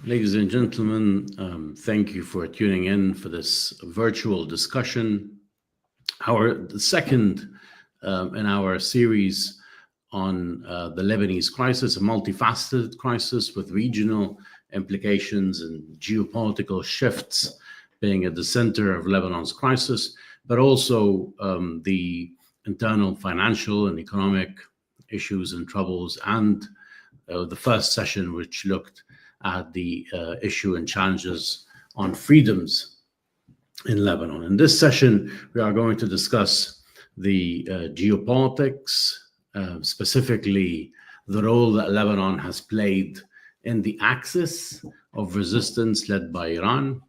Ladies and gentlemen, thank you for tuning in for this virtual discussion. The second in our series on the Lebanese crisis, a multifaceted crisis with regional implications and geopolitical shifts being at the center of Lebanon's crisis, but also the internal financial and economic issues and troubles, and the first session, which looked at the issue and challenges on freedoms in Lebanon. In this session, we are going to discuss the geopolitics, specifically the role that Lebanon has played in the axis of resistance led by Iran.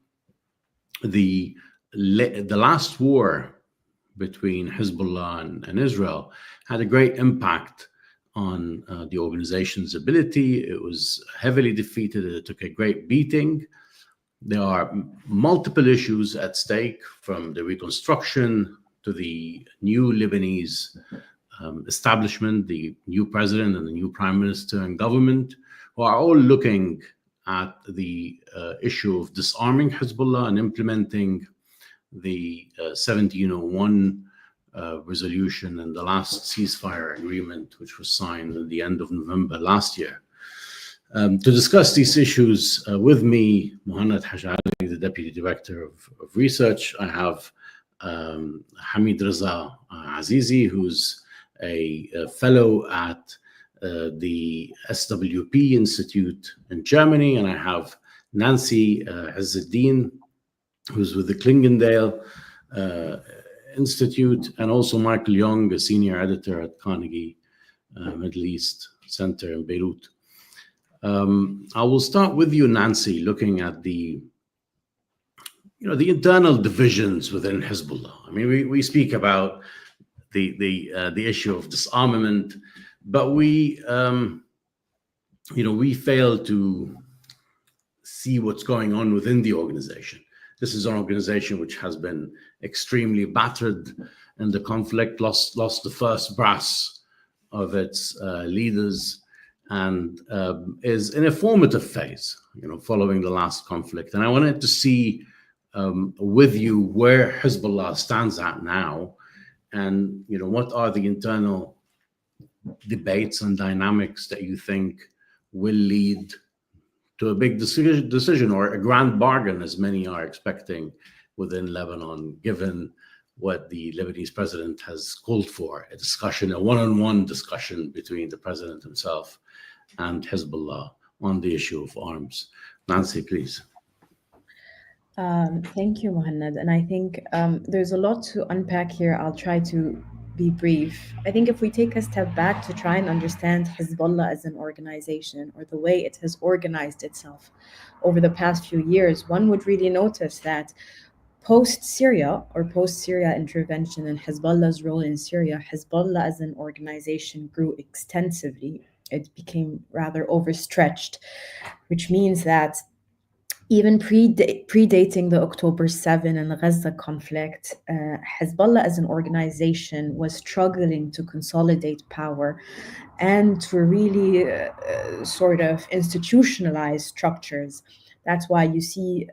The last war between Hezbollah and Israel had a great impact on the organization's ability. It was heavily defeated. It took a great beating. There are multiple issues at stake, from the reconstruction to the new Lebanese establishment, the new president and the new prime minister and government, who are all looking at the issue of disarming Hezbollah and implementing the 1701 resolution and the last ceasefire agreement, which was signed at the end of November last year. To discuss these issues with me, Mohanad Hajali, the Deputy Director of Research. I have Hamid Reza Azizi, who's a fellow at the SWP Institute in Germany, and I have Nancy Izzeddin, who's with the Klingendale Institute, and also Michael Young, a senior editor at Carnegie Middle East Center in Beirut. I will start with you, Nancy, looking at the internal divisions within Hezbollah. I mean, we speak about the issue of disarmament, but we fail to see what's going on within the organization. This is an organization which has been extremely battered in the conflict, lost the first brass of its leaders, and is in a formative phase, following the last conflict. And I wanted to see with you where Hezbollah stands at now, and what are the internal debates and dynamics that you think will lead to a big decision or a grand bargain, as many are expecting within Lebanon, given what the Lebanese president has called for, a one-on-one discussion between the president himself and Hezbollah on the issue of arms. Nancy, please. Thank you, Mohanad. And I think there's a lot to unpack here. I'll try to be brief. I think if we take a step back to try and understand Hezbollah as an organization, or the way it has organized itself over the past few years, one would really notice that post-Syria intervention and Hezbollah's role in Syria, Hezbollah as an organization grew extensively. It became rather overstretched, which means that even predating the October 7 and the Gaza conflict, Hezbollah as an organization was struggling to consolidate power and to really sort of institutionalize structures. That's why you see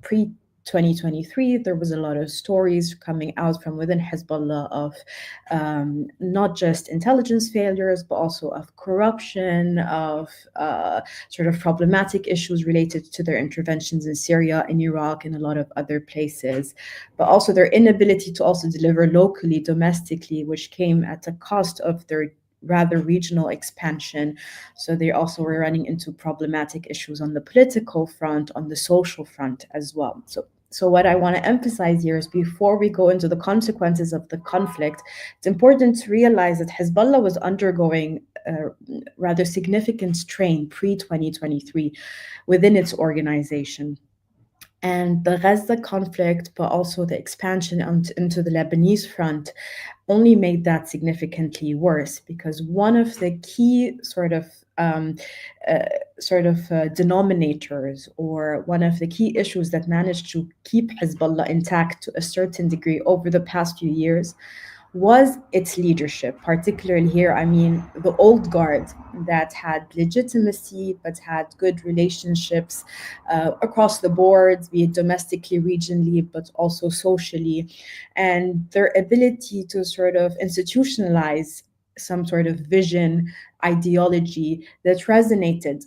pre-2023, there was a lot of stories coming out from within Hezbollah of not just intelligence failures, but also of corruption, of sort of problematic issues related to their interventions in Syria, in Iraq, and a lot of other places, but also their inability to also deliver locally, domestically, which came at the cost of their rather regional expansion. So they also were running into problematic issues on the political front, on the social front as well. So what I want to emphasize here is, before we go into the consequences of the conflict, it's important to realize that Hezbollah was undergoing rather significant strain pre-2023 within its organization. And the Gaza conflict, but also the expansion into the Lebanese front, only made that significantly worse, because one of the key denominators, or one of the key issues that managed to keep Hezbollah intact to a certain degree over the past few years, was its leadership. Particularly here, I mean the old guard that had legitimacy but had good relationships across the board, be it domestically, regionally, but also socially, and their ability to sort of institutionalize some sort of vision, ideology that resonated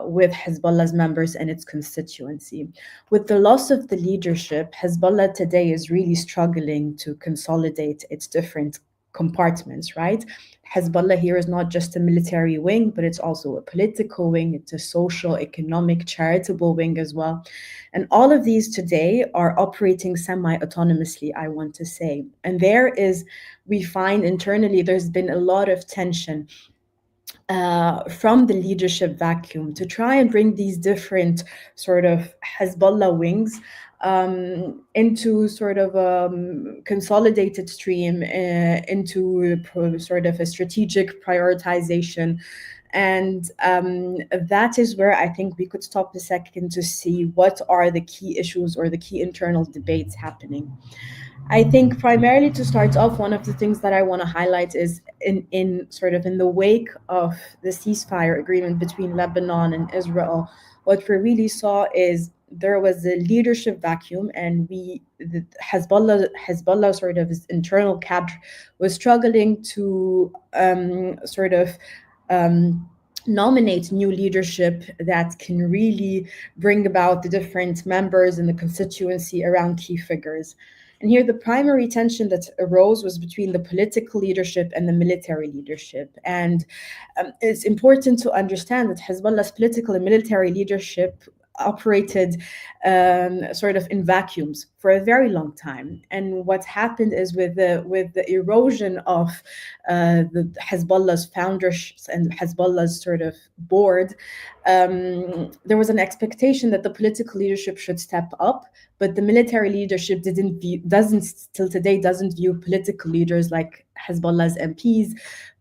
with Hezbollah's members and its constituency. With the loss of the leadership, Hezbollah today is really struggling to consolidate its different compartments, right? Hezbollah here is not just a military wing, but it's also a political wing, it's a social, economic, charitable wing as well. And all of these today are operating semi-autonomously, I want to say. And we find internally there's been a lot of tension from the leadership vacuum to try and bring these different sort of Hezbollah wings into sort of consolidated stream, into sort of a strategic prioritization. And that is where I think we could stop a second to see what are the key issues or the key internal debates happening. I think primarily to start off, one of the things that I want to highlight is in sort of in the wake of the ceasefire agreement between Lebanon and Israel, what we really saw is there was a leadership vacuum, and Hezbollah sort of its internal cadre was struggling to nominate new leadership that can really bring about the different members in the constituency around key figures. And here the primary tension that arose was between the political leadership and the military leadership. And it's important to understand that Hezbollah's political and military leadership operated sort of in vacuums for a very long time. And what happened is with the erosion of the Hezbollah's founders and Hezbollah's sort of board, there was an expectation that the political leadership should step up, but the military leadership doesn't still today view political leaders like Hezbollah's MPs,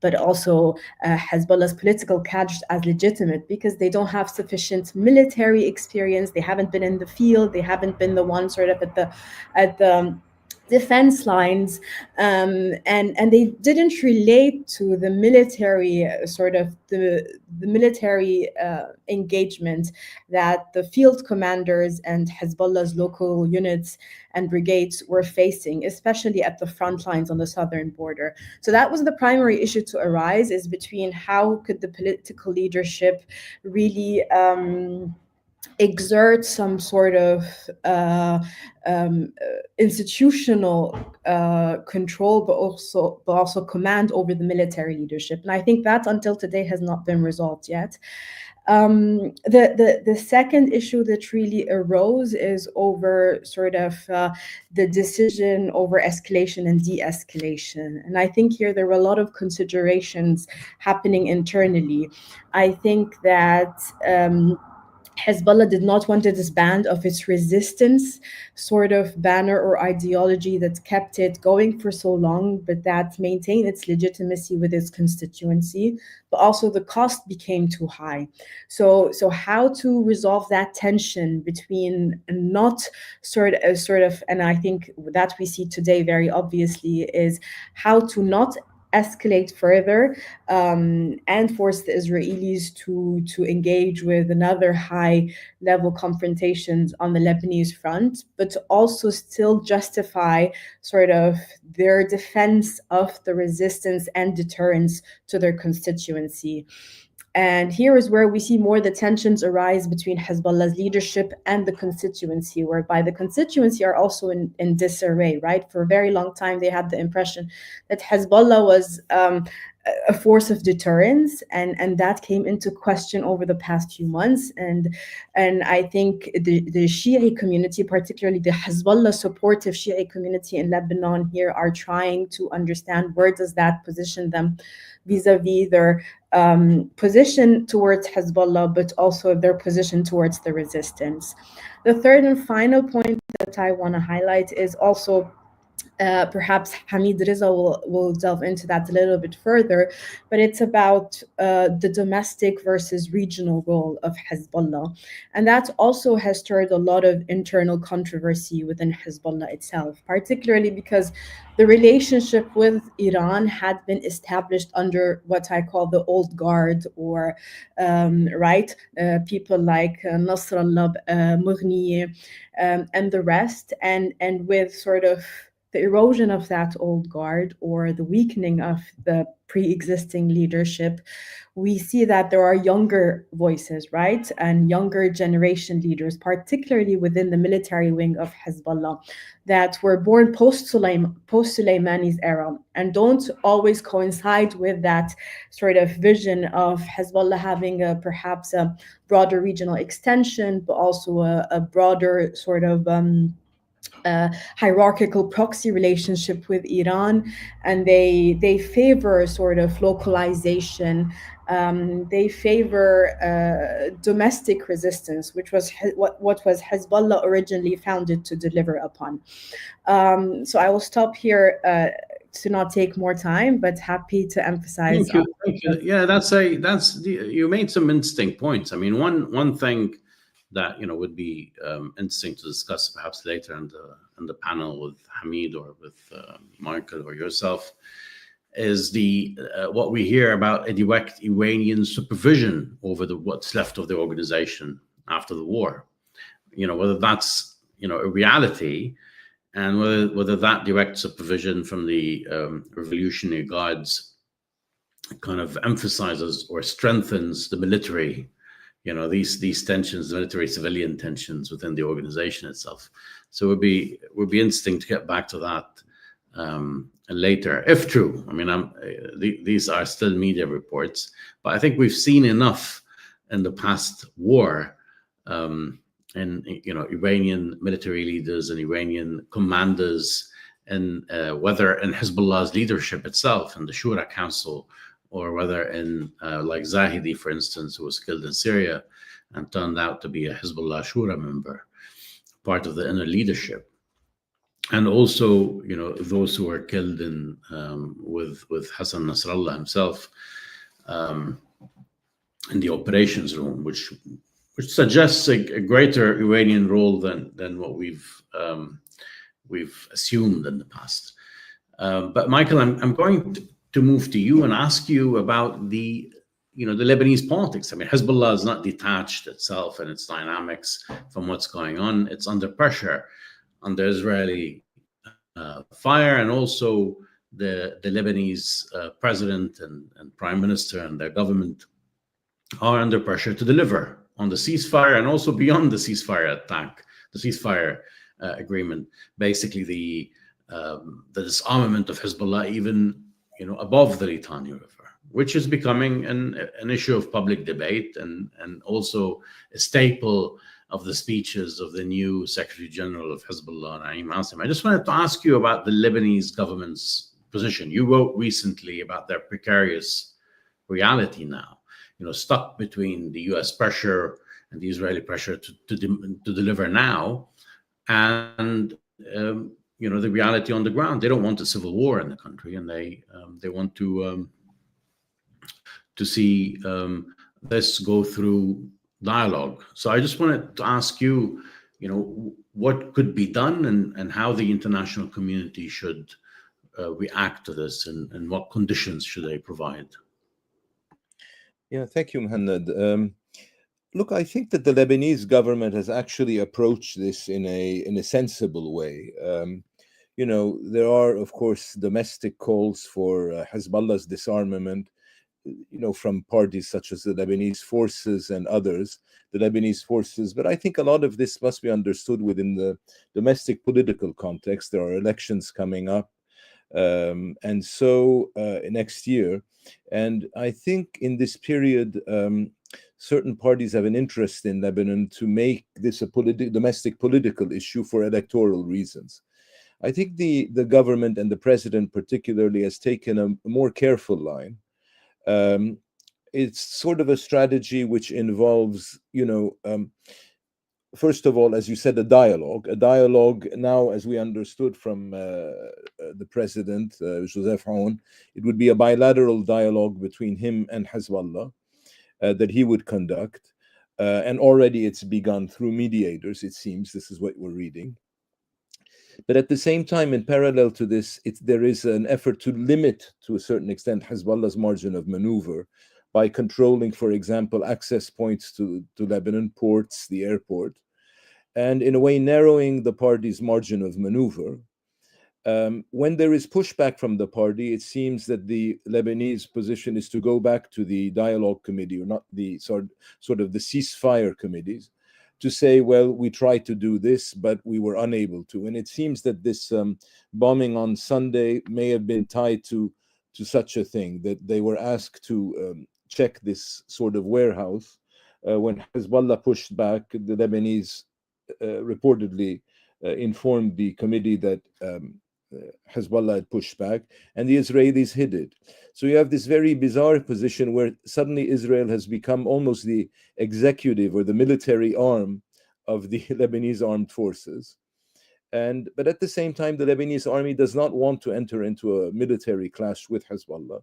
but also Hezbollah's political cadres as legitimate, because they don't have sufficient military experience. They haven't been in the field. They haven't been the ones sort of at the defense lines, and they didn't relate to the military the military engagement that the field commanders and Hezbollah's local units and brigades were facing, especially at the front lines on the southern border. So that was the primary issue to arise, is between how could the political leadership really exert some sort of institutional control, but also command over the military leadership. And I think that until today has not been resolved yet. The second issue that really arose is over sort of the decision over escalation and de-escalation. And I think here there were a lot of considerations happening internally. I think that Hezbollah did not want to disband of its resistance sort of banner or ideology that kept it going for so long, but that maintained its legitimacy with its constituency, but also the cost became too high. So how to resolve that tension between not sort of, and I think that we see today very obviously, is how to not escalate further and force the Israelis to engage with another high-level confrontations on the Lebanese front, but to also still justify sort of their defense of the resistance and deterrence to their constituency. And here is where we see more the tensions arise between Hezbollah's leadership and the constituency, whereby the constituency are also in disarray, right? For a very long time, they had the impression that Hezbollah was a force of deterrence, and that came into question over the past few months. And I think the Shi'i community, particularly the Hezbollah supportive Shi'i community in Lebanon here, are trying to understand where does that position them vis-a-vis their position towards Hezbollah, but also their position towards the resistance. The third and final point that I want to highlight is also Perhaps Hamid Reza will delve into that a little bit further, but it's about the domestic versus regional role of Hezbollah. And that also has stirred a lot of internal controversy within Hezbollah itself, particularly because the relationship with Iran had been established under what I call the old guard, or people like Nasrallah, Mughni, and the rest, and with sort of the erosion of that old guard, or the weakening of the pre-existing leadership, we see that there are younger voices, right? And younger generation leaders, particularly within the military wing of Hezbollah, that were born post-Soleimani's era and don't always coincide with that sort of vision of Hezbollah having perhaps a broader regional extension, but also a broader sort of hierarchical proxy relationship with Iran, and they favor sort of localization. They favor domestic resistance, which was what was Hezbollah originally founded to deliver upon. So I will stop here to not take more time, but happy to emphasize. Thank you. Yeah, you made some interesting points. I mean, one thing that would be interesting to discuss perhaps later in the panel with Hamid or with Michael or yourself is the what we hear about a direct Iranian supervision over what's left of the organization after the war. Whether that's a reality, and whether that direct supervision from the Revolutionary Guards kind of emphasizes or strengthens the military. These tensions, the military-civilian tensions within the organization itself. So it would be interesting to get back to that later, if true. I mean, these are still media reports, but I think we've seen enough in the past war, and Iranian military leaders and Iranian commanders, and whether in Hezbollah's leadership itself and the Shura Council, or whether in like Zahidi, for instance, who was killed in Syria and turned out to be a Hezbollah Shura member, part of the inner leadership. And also, those who were killed in with Hassan Nasrallah himself in the operations room, which suggests a greater Iranian role than what we've assumed in the past. But Michael, I'm going to move to you and ask you about the Lebanese politics. I mean, Hezbollah is not detached itself and its dynamics from what's going on. It's under pressure under Israeli fire, and also the Lebanese president and prime minister and their government are under pressure to deliver on the ceasefire, and also beyond the ceasefire agreement. Basically, the disarmament of Hezbollah, even above the Litani River, which is becoming an issue of public debate, and also a staple of the speeches of the new Secretary General of Hezbollah, Naim Asim. I just wanted to ask you about the Lebanese government's position. You wrote recently about their precarious reality now, stuck between the U.S. pressure and the Israeli pressure to deliver now, and the reality on the ground. They don't want a civil war in the country, and they want to see this go through dialogue. So I just wanted to ask you, what could be done, and how the international community should react to this, and what conditions should they provide? Yeah, thank you, Mohammed. Look, I think that the Lebanese government has actually approached this in a sensible way. There are, of course, domestic calls for Hezbollah's disarmament, from parties such as the Lebanese forces and others, the Lebanese forces. But I think a lot of this must be understood within the domestic political context. There are elections coming up, and so next year. And I think in this period, certain parties have an interest in Lebanon to make this a domestic political issue for electoral reasons. I think the government and the president particularly has taken a more careful line. It's sort of a strategy which involves, first of all, as you said, a dialogue. A dialogue now, as we understood from the president, Joseph Aoun, it would be a bilateral dialogue between him and Hezbollah that he would conduct. And already it's begun through mediators, it seems. This is what we're reading. But at the same time, in parallel to this, there is an effort to limit, to a certain extent, Hezbollah's margin of maneuver by controlling, for example, access points to Lebanon, ports, the airport, and in a way narrowing the party's margin of maneuver. When there is pushback from the party, it seems that the Lebanese position is to go back to the dialogue committee, or not the sort of the ceasefire committees, to say, well, we tried to do this, but we were unable to. And it seems that this bombing on Sunday may have been tied to such a thing, that they were asked to check this sort of warehouse. When Hezbollah pushed back, the Lebanese reportedly informed the committee that Hezbollah had pushed back, and the Israelis hid it. So you have this very bizarre position where suddenly Israel has become almost the executive or the military arm of the Lebanese armed forces. But at the same time, the Lebanese army does not want to enter into a military clash with Hezbollah.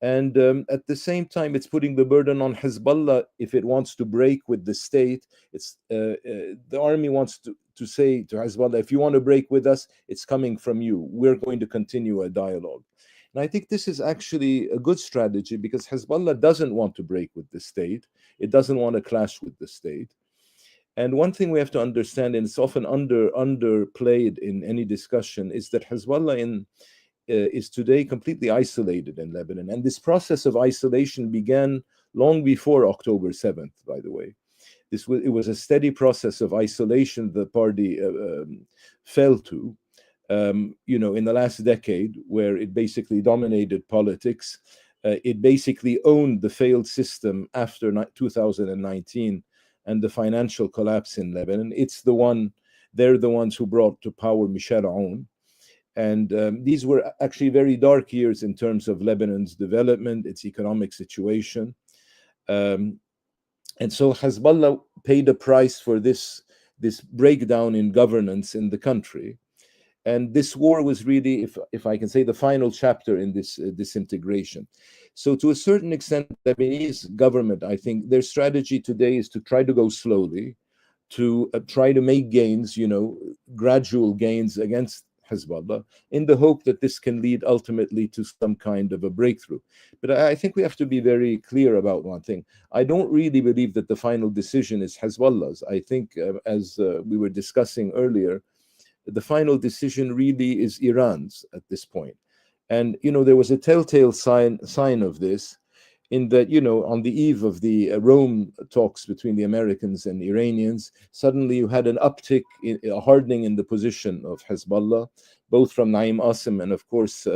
And at the same time, it's putting the burden on Hezbollah if it wants to break with the state. It's the army wants to say to Hezbollah, if you want to break with us, it's coming from you. We're going to continue a dialogue. And I think this is actually a good strategy, because Hezbollah doesn't want to break with the state. It doesn't want to clash with the state. And one thing we have to understand, and it's often underplayed in any discussion, is that Hezbollah is today completely isolated in Lebanon. And this process of isolation began long before October 7th, by the way. It was a steady process of isolation the party fell to, in the last decade, where it basically dominated politics. It basically owned the failed system after 2019 and the financial collapse in Lebanon. They're the ones who brought to power Michel Aoun. And these were actually very dark years in terms of Lebanon's development, its economic situation. And so Hezbollah paid a price for this breakdown in governance in the country. And this war was really, if I can say, the final chapter in this disintegration. So to a certain extent, the Lebanese government, I think their strategy today is to try to go slowly, to try to make gains, gradual gains against Hezbollah, in the hope that this can lead ultimately to some kind of a breakthrough. But I think we have to be very clear about one thing. I don't really believe that the final decision is Hezbollah's. I think, as we were discussing earlier, the final decision really is Iran's at this point. And, there was a telltale sign of this, in that, on the eve of the Rome talks between the Americans and the Iranians, suddenly you had an uptick, a hardening in the position of Hezbollah, both from Naim Qassem and, of course,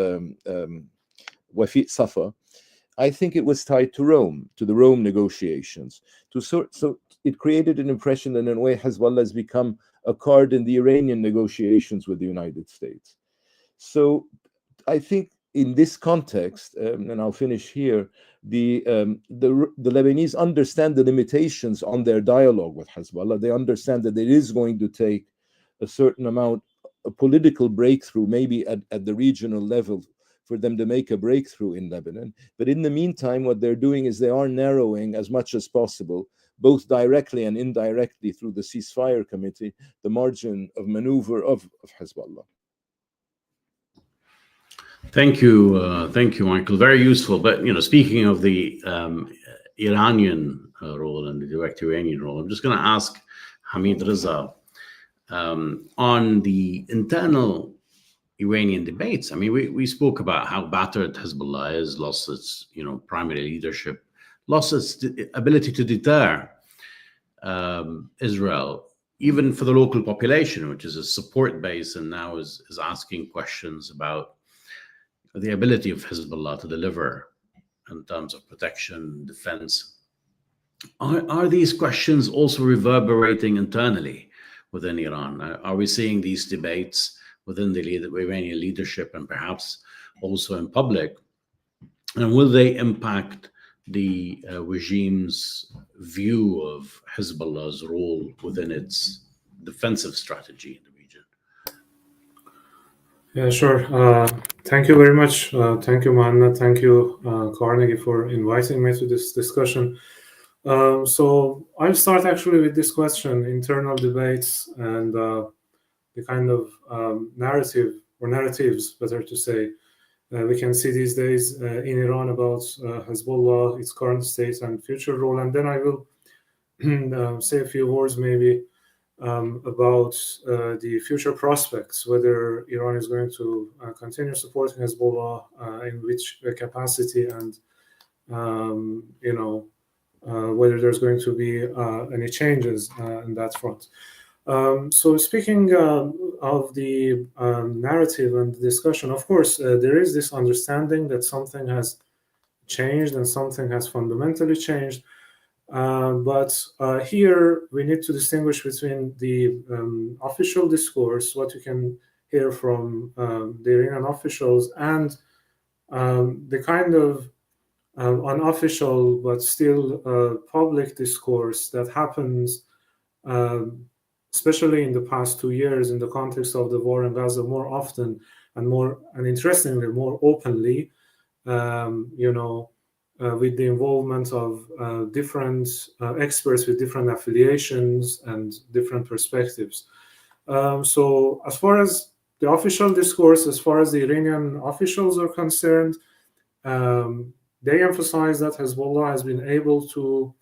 Wafiq Safa. I think it was tied to Rome, to the Rome negotiations. So it created an impression that, in a way, Hezbollah has become a card in the Iranian negotiations with the United States. So I think in this context, and I'll finish here, the Lebanese understand the limitations on their dialogue with Hezbollah. They understand that it is going to take a certain amount, a political breakthrough, maybe at the regional level, for them to make a breakthrough in Lebanon. But in the meantime, what they're doing is they are narrowing as much as possible, both directly and indirectly through the ceasefire committee, the margin of maneuver of Hezbollah. Thank you, Michael. Very useful. But speaking of the Iranian role and the direct Iranian role, I'm just going to ask Hamid Reza on the internal Iranian debates. I mean, we spoke about how battered Hezbollah is, lost its primary leadership, lost its ability to deter Israel, even for the local population, which is a support base, and now is asking questions about the ability of Hezbollah to deliver in terms of protection, defense. Are these questions also reverberating internally within Iran? Are we seeing these debates within the Iranian leadership and perhaps also in public? And will they impact the regime's view of Hezbollah's role within its defensive strategy in the region? Yeah, sure. Thank you very much. Thank you, Mohanna. Thank you, Carnegie, for inviting me to this discussion. So I'll start actually with this question: internal debates and the kind of narrative, or narratives, better to say, we can see these days in Iran about Hezbollah, its current state and future role. And then I will say a few words maybe about the future prospects, whether Iran is going to continue supporting Hezbollah, in which capacity, and whether there's going to be any changes in that front. So speaking of the narrative and discussion, of course, there is this understanding that something has changed and something has fundamentally changed. But here we need to distinguish between the official discourse, what you can hear from the Iranian officials, and the kind of unofficial but still public discourse that happens, especially in the past 2 years in the context of the war in Gaza, more often and interestingly more openly, with the involvement of different experts with different affiliations and different perspectives. So as far as the official discourse, as far as the Iranian officials are concerned, they emphasize that Hezbollah has been able to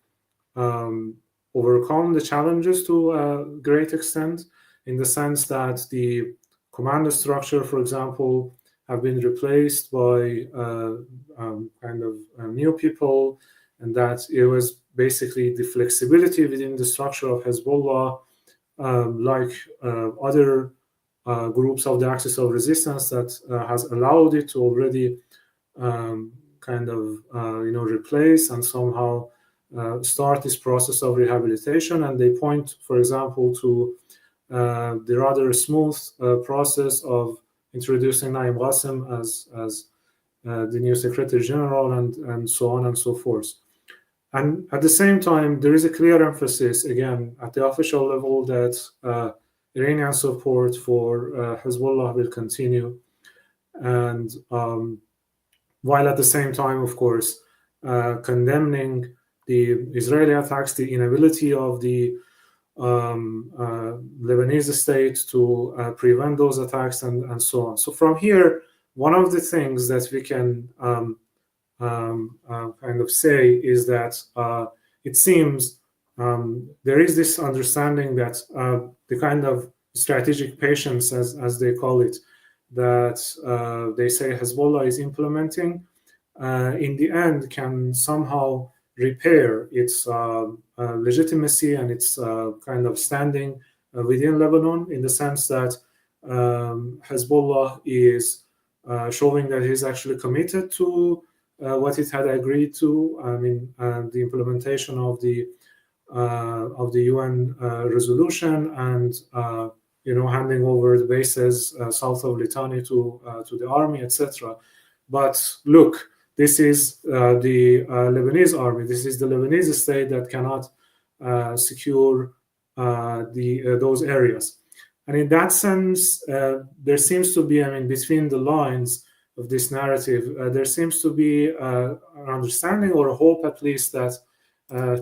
overcome the challenges to a great extent, in the sense that the command structure, for example, have been replaced by new people, and that it was basically the flexibility within the structure of Hezbollah, like other groups of the axis of resistance, that has allowed it to already replace and somehow start this process of rehabilitation. And they point, for example, to the rather smooth process of introducing Naim Qassem as the new Secretary General, and so on and so forth. And at the same time, there is a clear emphasis, again, at the official level, that Iranian support for Hezbollah will continue. And while at the same time, of course, condemning the Israeli attacks, the inability of the Lebanese state to prevent those attacks, and so on. So from here, one of the things that we can say is that it seems there is this understanding that the kind of strategic patience, as they call it, that they say Hezbollah is implementing, in the end can somehow repair its legitimacy and its kind of standing within Lebanon, in the sense that Hezbollah is showing that it is actually committed to what it had agreed to. I mean, the implementation of the UN resolution, and handing over the bases south of Litani to the army, etc. But look, this is the Lebanese army. This is the Lebanese state that cannot secure those areas. And in that sense, there seems to be, between the lines of this narrative, there seems to be an understanding, or a hope at least, that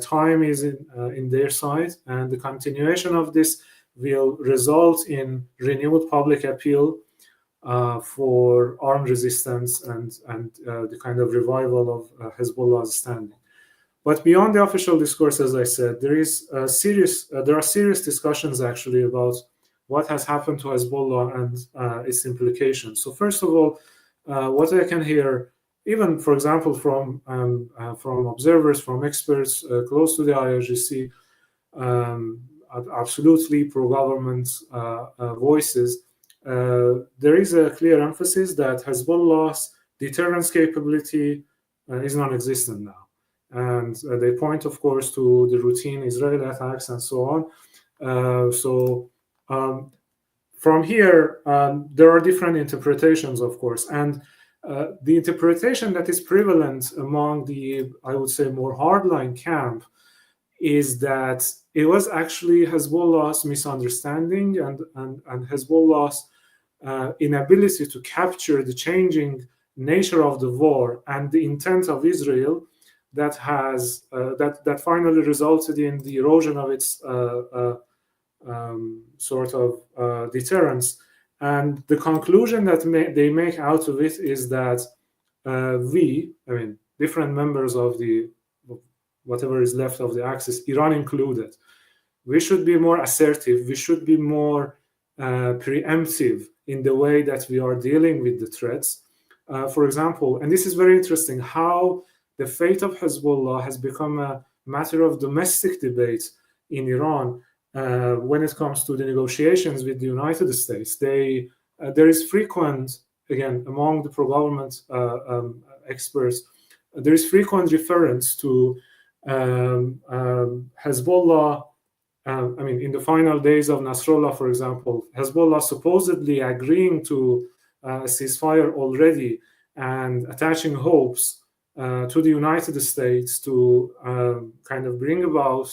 time is in their side, and the continuation of this will result in renewed public appeal for armed resistance and the kind of revival of Hezbollah's standing. But beyond the official discourse, as I said, there are serious discussions actually about what has happened to Hezbollah and its implications. So first of all, what I can hear, even for example from observers, from experts close to the IRGC, absolutely pro-government voices, there is a clear emphasis that Hezbollah's deterrence capability is non-existent now. And they point, of course, to the routine Israeli attacks and so on. From here, there are different interpretations, of course. And the interpretation that is prevalent among the, I would say, more hardline camp is that it was actually Hezbollah's misunderstanding and Hezbollah's inability to capture the changing nature of the war and the intent of Israel that has that finally resulted in the erosion of its sort of deterrence. And the conclusion that they make out of it is that different members of the whatever is left of the Axis, Iran included, we should be more assertive. We should be more preemptive in the way that we are dealing with the threats. For example, and this is very interesting, how the fate of Hezbollah has become a matter of domestic debate in Iran when it comes to the negotiations with the United States. There is frequent, again, among the pro-government experts, there is frequent reference to Hezbollah. In the final days of Nasrallah, for example, Hezbollah supposedly agreeing to a ceasefire already and attaching hopes to the United States to kind of bring about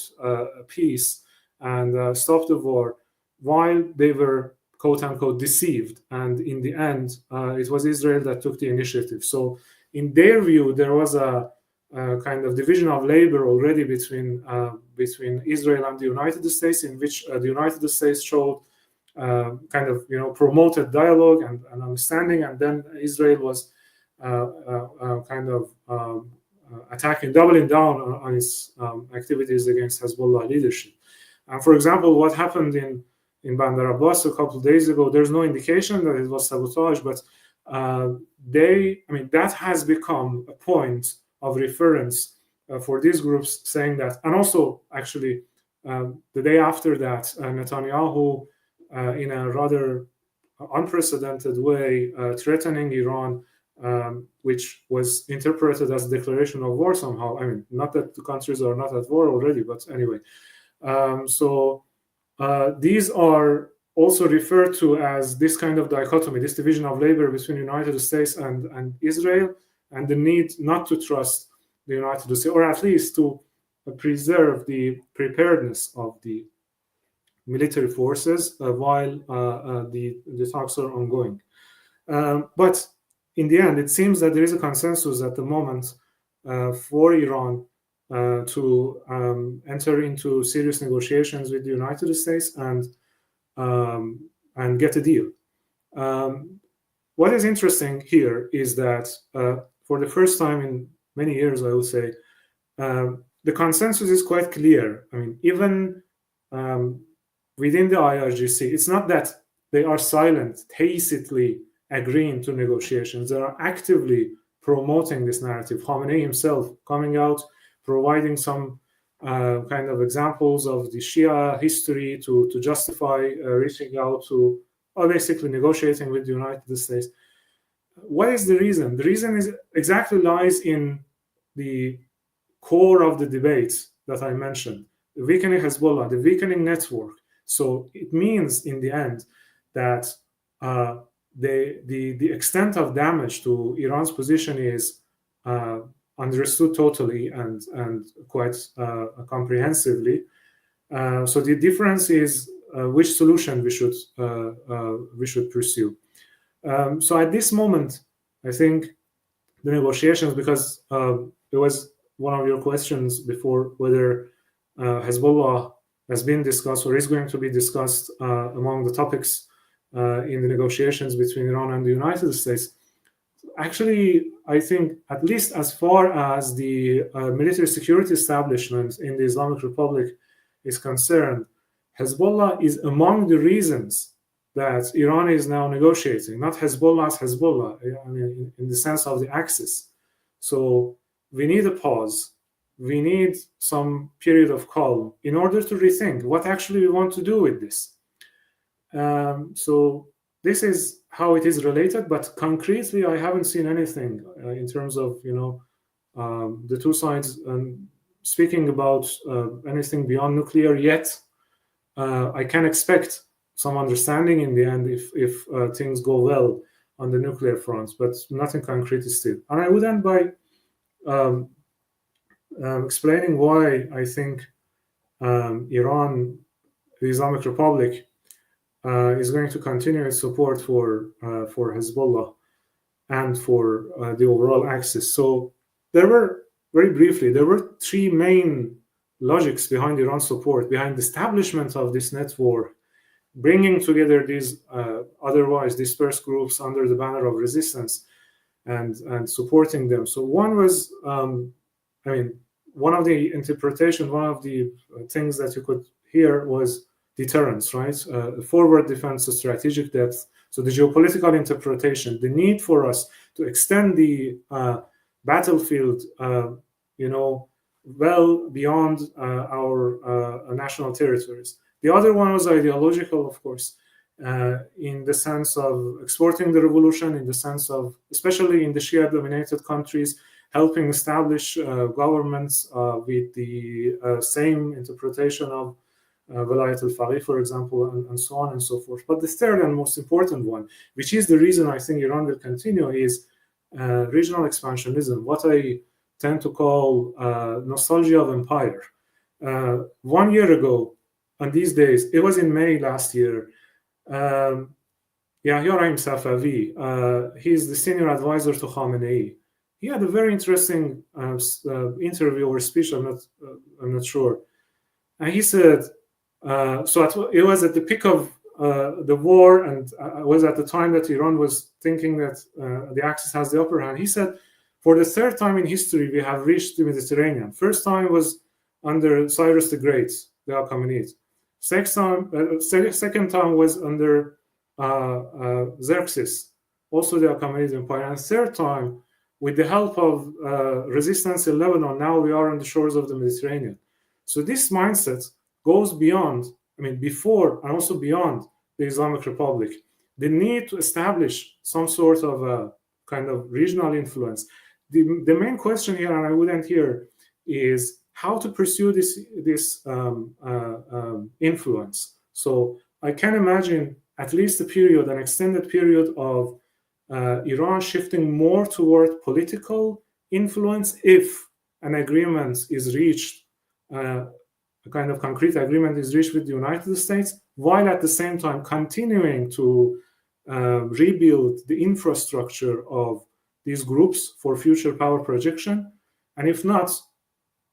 peace and stop the war, while they were quote-unquote deceived. And in the end, it was Israel that took the initiative. So in their view, there was a kind of division of labor already between Israel and the United States, in which the United States showed promoted dialogue and understanding, and then Israel was attacking, doubling down on its activities against Hezbollah leadership. And for example, what happened in Bandar Abbas a couple of days ago, there's no indication that it was sabotage, but that has become a point of reference for these groups, saying that. And also, actually, the day after that, Netanyahu, in a rather unprecedented way, threatening Iran, which was interpreted as a declaration of war somehow. Not that the countries are not at war already, but anyway. These are also referred to as this kind of dichotomy, this division of labor between the United States and Israel, and the need not to trust the United States, or at least to preserve the preparedness of the military forces while the talks are ongoing. But in the end, it seems that there is a consensus at the moment for Iran to enter into serious negotiations with the United States and get a deal. What is interesting here is that for the first time in many years, I would say, the consensus is quite clear. Even within the IRGC, it's not that they are silent, tacitly agreeing to negotiations. They are actively promoting this narrative. Khamenei himself coming out, providing some kind of examples of the Shia history to justify reaching out to, or basically negotiating with the United States. What is the reason? The reason is exactly lies in the core of the debates that I mentioned, the weakening Hezbollah, the weakening network. So it means in the end that the extent of damage to Iran's position is understood totally and quite comprehensively. So the difference is which solution we should pursue. So at this moment, I think the negotiations, because it was one of your questions before whether Hezbollah has been discussed or is going to be discussed among the topics in the negotiations between Iran and the United States. Actually, I think at least as far as the military security establishment in the Islamic Republic is concerned, Hezbollah is among the reasons that Iran is now negotiating, not Hezbollah as Hezbollah, in the sense of the axis. So we need a pause. We need some period of calm in order to rethink what actually we want to do with this. So this is how it is related, but concretely, I haven't seen anything in terms of the two sides speaking about anything beyond nuclear yet. I can expect some understanding in the end if things go well on the nuclear front, but nothing concrete still. And I would end by explaining why I think Iran, the Islamic Republic, is going to continue its support for Hezbollah and for the overall axis. So there were, very briefly, there were three main logics behind Iran's support, behind the establishment of this network, bringing together these otherwise dispersed groups under the banner of resistance and supporting them. So one was, one of the interpretations, one of the things that you could hear was deterrence, right? Forward defense, strategic depth. So the geopolitical interpretation, the need for us to extend the battlefield, well beyond our national territories. The other one was ideological, of course, in the sense of exporting the revolution, in the sense of, especially in the Shia-dominated countries, helping establish governments with the same interpretation of Velayat al-Faqih, for example, and so on and so forth. But the third and most important one, which is the reason I think Iran will continue, is regional expansionism, what I tend to call nostalgia of empire. 1 year ago, on these days, it was in May last year, Yahya Rahim Safavi, he's the senior advisor to Khamenei. He had a very interesting interview or speech, I'm not sure. And he said, it was at the peak of the war, and it was at the time that Iran was thinking that the Axis has the upper hand. He said, for the third time in history, we have reached the Mediterranean. First time was under Cyrus the Great, the Achaemenid. Second time was under Xerxes, also the Achaemenid Empire. And third time, with the help of resistance in Lebanon, now we are on the shores of the Mediterranean. So this mindset goes beyond, before and also beyond the Islamic Republic. The need to establish some sort of a kind of regional influence. The main question here, and I would end here, is how to pursue this influence. So I can imagine at least an extended period of Iran shifting more toward political influence if an agreement is reached, a kind of concrete agreement is reached with the United States, while at the same time continuing to rebuild the infrastructure of these groups for future power projection. And if not,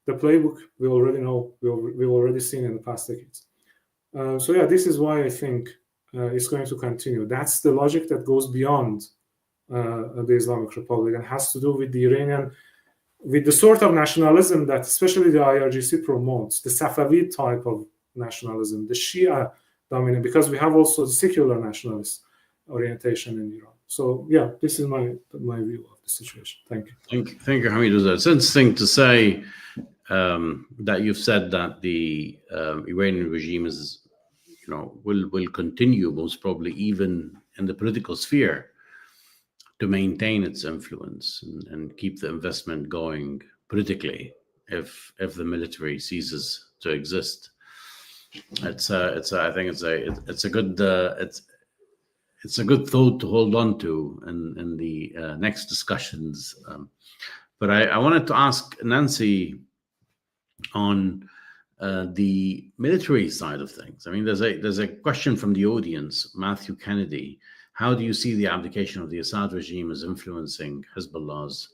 the playbook we already know, we've already seen in the past decades. This is why I think it's going to continue. That's the logic that goes beyond the Islamic Republic and has to do with the Iranian, with the sort of nationalism that especially the IRGC promotes, the Safavid type of nationalism, the Shia dominant, because we have also the secular nationalist orientation in Iran. So this is my view of the situation. Thank you. Thank you, Hamid. It's interesting to say that you've said that the Iranian regime is, will continue most probably even in the political sphere to maintain its influence and keep the investment going politically if the military ceases to exist. I think it's a good thought to hold on to in the next discussions. But I wanted to ask Nancy on the military side of things. There's a question from the audience, Matthew Kennedy. How do you see the abdication of the Assad regime as influencing Hezbollah's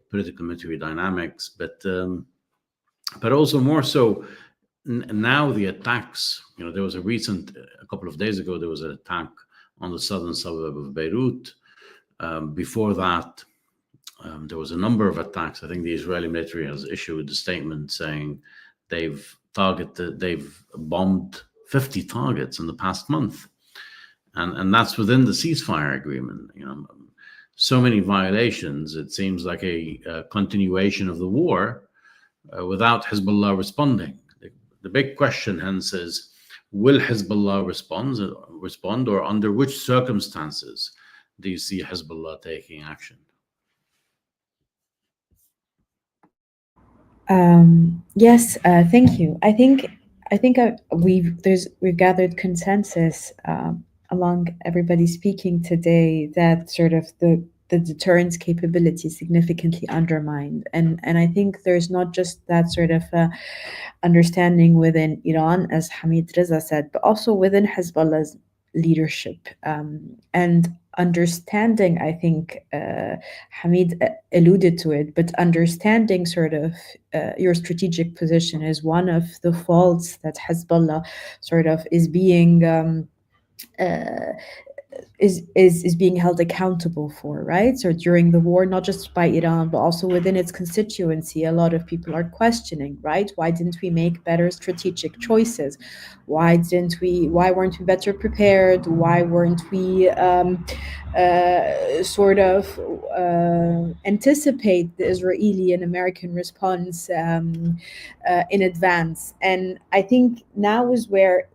political military dynamics? But also more so now the attacks. There was a couple of days ago, there was an attack on the southern suburb of Beirut. Before that, there was a number of attacks. I think the Israeli military has issued a statement saying they've bombed 50 targets in the past month. And that's within the ceasefire agreement. So many violations. It seems like a continuation of the war without Hezbollah responding. The big question, hence, is will Hezbollah respond, or under which circumstances do you see Hezbollah taking action? Yes, thank you. I think we've gathered consensus among everybody speaking today that sort of the deterrence capability is significantly undermined. And I think there's not just that sort of understanding within Iran, as Hamid Reza said, but also within Hezbollah's leadership. And understanding, I think Hamid alluded to it, but understanding sort of your strategic position is one of the faults that Hezbollah sort of is being is being held accountable for, right? So during the war, not just by Iran, but also within its constituency, a lot of people are questioning, right? Why didn't we make better strategic choices? Why weren't we better prepared? Why weren't we anticipate the Israeli and American response in advance? And I think now is where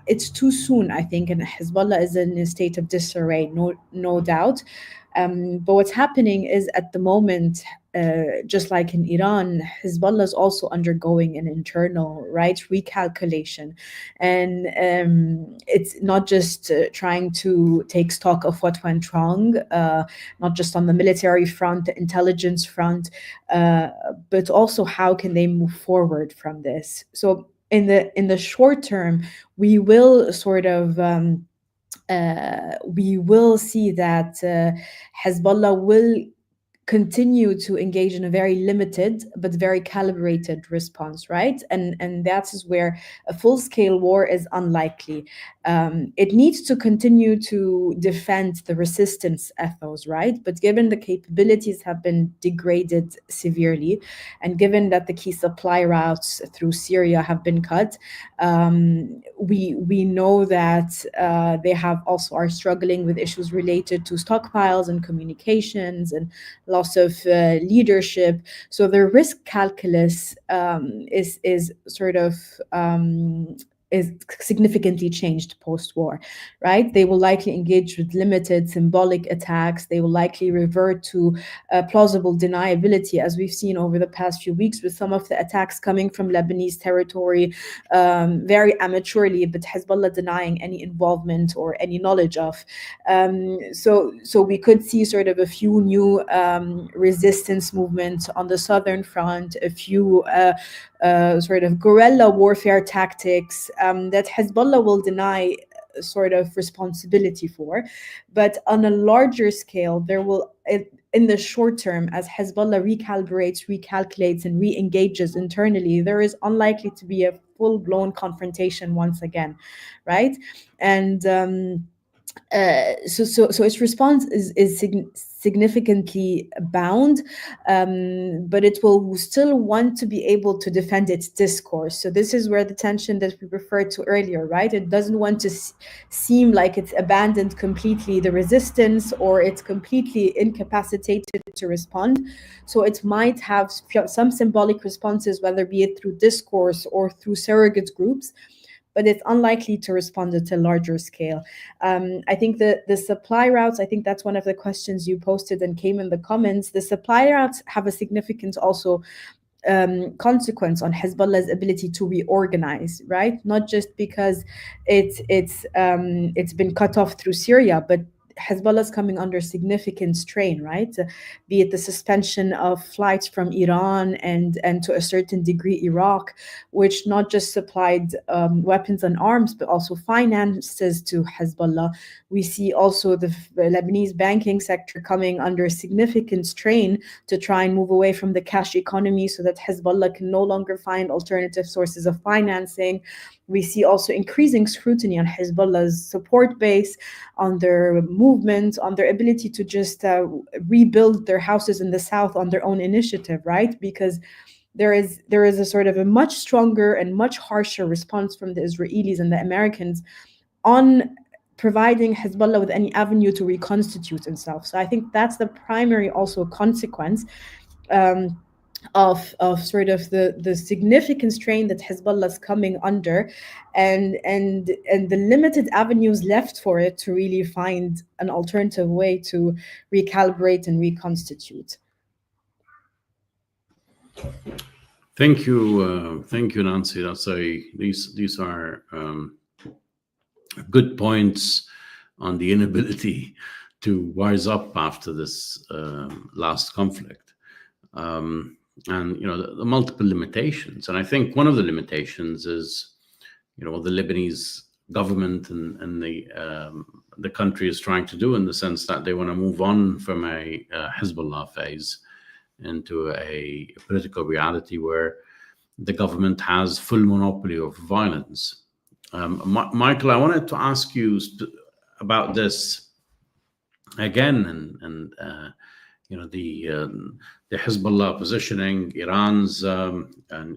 it's too soon, I think, and Hezbollah is in a state of disarray, no doubt. But what's happening is at the moment, just like in Iran, Hezbollah is also undergoing an internal recalculation. And it's not just trying to take stock of what went wrong, not just on the military front, the intelligence front, but also how can they move forward from this. So in the short term, we will sort of we will see that Hezbollah will continue to engage in a very limited but very calibrated response, right? And that is where a full-scale war is unlikely. It needs to continue to defend the resistance ethos, right? But given the capabilities have been degraded severely, and given that the key supply routes through Syria have been cut, we know that they are struggling with issues related to stockpiles and communications and loss of leadership. So the risk calculus is sort of is significantly changed post-war, right? They will likely engage with limited symbolic attacks. They will likely revert to plausible deniability, as we've seen over the past few weeks with some of the attacks coming from Lebanese territory, very amateurly, but Hezbollah denying any involvement or any knowledge of. So we could see sort of a few new resistance movements on the southern front, a few sort of guerrilla warfare tactics that Hezbollah will deny sort of responsibility for. But on a larger scale, there will, in the short term, as Hezbollah recalibrates, recalculates, and re-engages internally, there is unlikely to be a full-blown confrontation once again, right? And so its response is significantly bound, but it will still want to be able to defend its discourse. So this is where the tension that we referred to earlier, right? It doesn't want to seem like it's abandoned completely the resistance, or it's completely incapacitated to respond. So it might have some symbolic responses, whether be it through discourse or through surrogate groups, but it's unlikely to respond at a larger scale. I think the supply routes, I think that's one of the questions you posted and came in the comments. The supply routes have a significant also consequence on Hezbollah's ability to reorganize, right? Not just because it's been cut off through Syria, but Hezbollah is coming under significant strain, right? Be it the suspension of flights from Iran and to a certain degree Iraq, which not just supplied weapons and arms, but also finances to Hezbollah. We see also the Lebanese banking sector coming under significant strain to try and move away from the cash economy so that Hezbollah can no longer find alternative sources of financing. We see also increasing scrutiny on Hezbollah's support base, on their movement, on their ability to just rebuild their houses in the south on their own initiative, right? Because there is a sort of a much stronger and much harsher response from the Israelis and the Americans on providing Hezbollah with any avenue to reconstitute itself. So I think that's the primary also consequence of sort of the significant strain that Hezbollah is coming under, and the limited avenues left for it to really find an alternative way to recalibrate and reconstitute. Thank you, Nancy. These are good points on the inability to wise up after this last conflict. And the multiple limitations. And I think one of the limitations is, what the Lebanese government and the country is trying to do, in the sense that they want to move on from a Hezbollah phase into a political reality where the government has full monopoly of violence. Michael, I wanted to ask you about this again, and the Hezbollah positioning, Iran's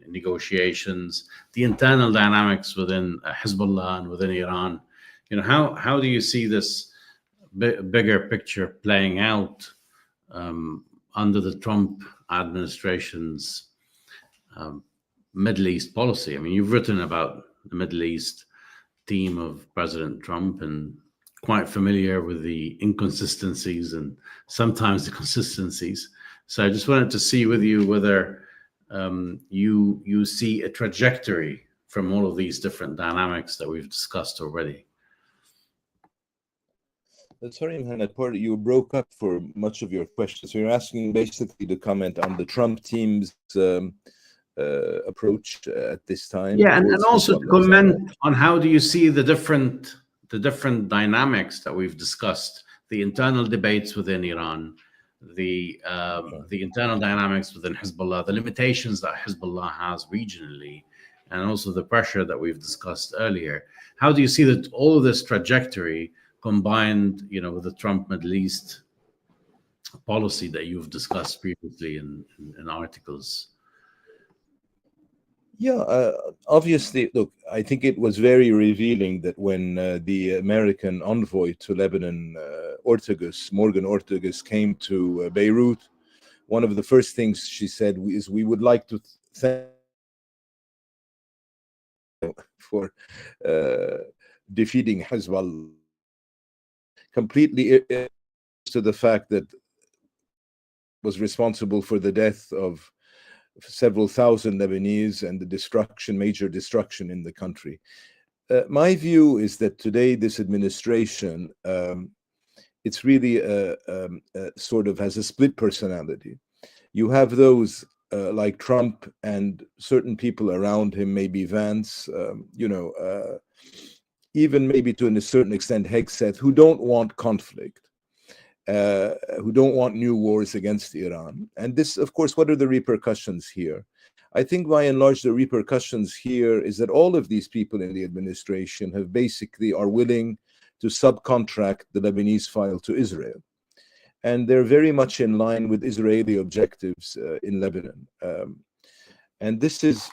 negotiations, the internal dynamics within Hezbollah and within Iran. How do you see this bigger picture playing out under the Trump administration's Middle East policy? I mean, you've written about the Middle East team of President Trump and quite familiar with the inconsistencies and sometimes the consistencies. So I just wanted to see with you whether you see a trajectory from all of these different dynamics that we've discussed already. Sorry, Mohammed, you broke up for much of your question. So you're asking basically to comment on the Trump team's approach at this time. Yeah, and also to comment on how do you see the different dynamics that we've discussed, the internal debates within Iran, the internal dynamics within Hezbollah, the limitations that Hezbollah has regionally, and also the pressure that we've discussed earlier. How do you see that all of this trajectory combined, with the Trump Middle East policy that you've discussed previously in articles? Yeah, obviously, look, I think it was very revealing that when the American envoy to Lebanon, Morgan Ortagus, came to Beirut, one of the first things she said is, we would like to thank for defeating Hezbollah. Completely to the fact that was responsible for the death of several thousand Lebanese and the major destruction in the country. My view is that today this administration, it's really sort of has a split personality. You have those like Trump and certain people around him, maybe Vance, even maybe to a certain extent Hegseth, who don't want conflict. Who don't want new wars against Iran. And this, of course, what are the repercussions here? I think by and large, the repercussions here is that all of these people in the administration are willing to subcontract the Lebanese file to Israel. And they're very much in line with Israeli objectives in Lebanon. And this is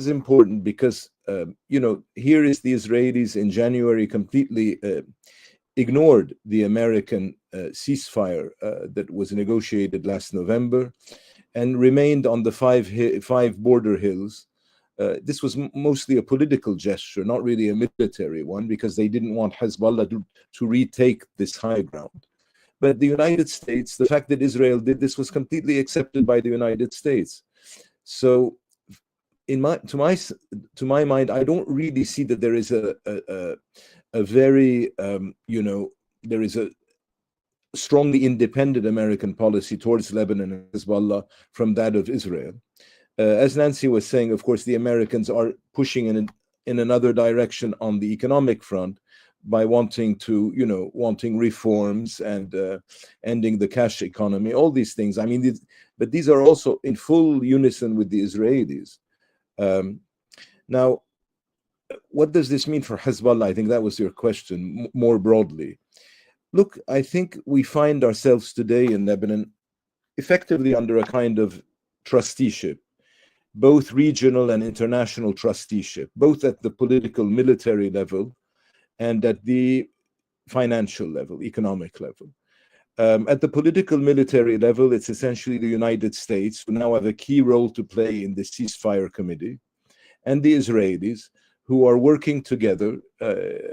important because, here is the Israelis in January completely ignored the American ceasefire that was negotiated last November and remained on the five border hills. This was mostly a political gesture, not really a military one, because they didn't want Hezbollah to retake this high ground. But the United States, the fact that Israel did this was completely accepted by the United States. So to my mind, I don't really see that there is a very, there is a strongly independent American policy towards Lebanon and Hezbollah from that of Israel. As Nancy was saying, of course, the Americans are pushing in another direction on the economic front by wanting reforms and ending the cash economy, all these things. I mean, but these are also in full unison with the Israelis. Now, what does this mean for Hezbollah? I think that was your question more broadly. Look, I think we find ourselves today in Lebanon effectively under a kind of trusteeship, both regional and international trusteeship, both at the political military level and at the financial level, economic level. At the political military level, it's essentially the United States, who now have a key role to play in the ceasefire committee, and the Israelis, who are working together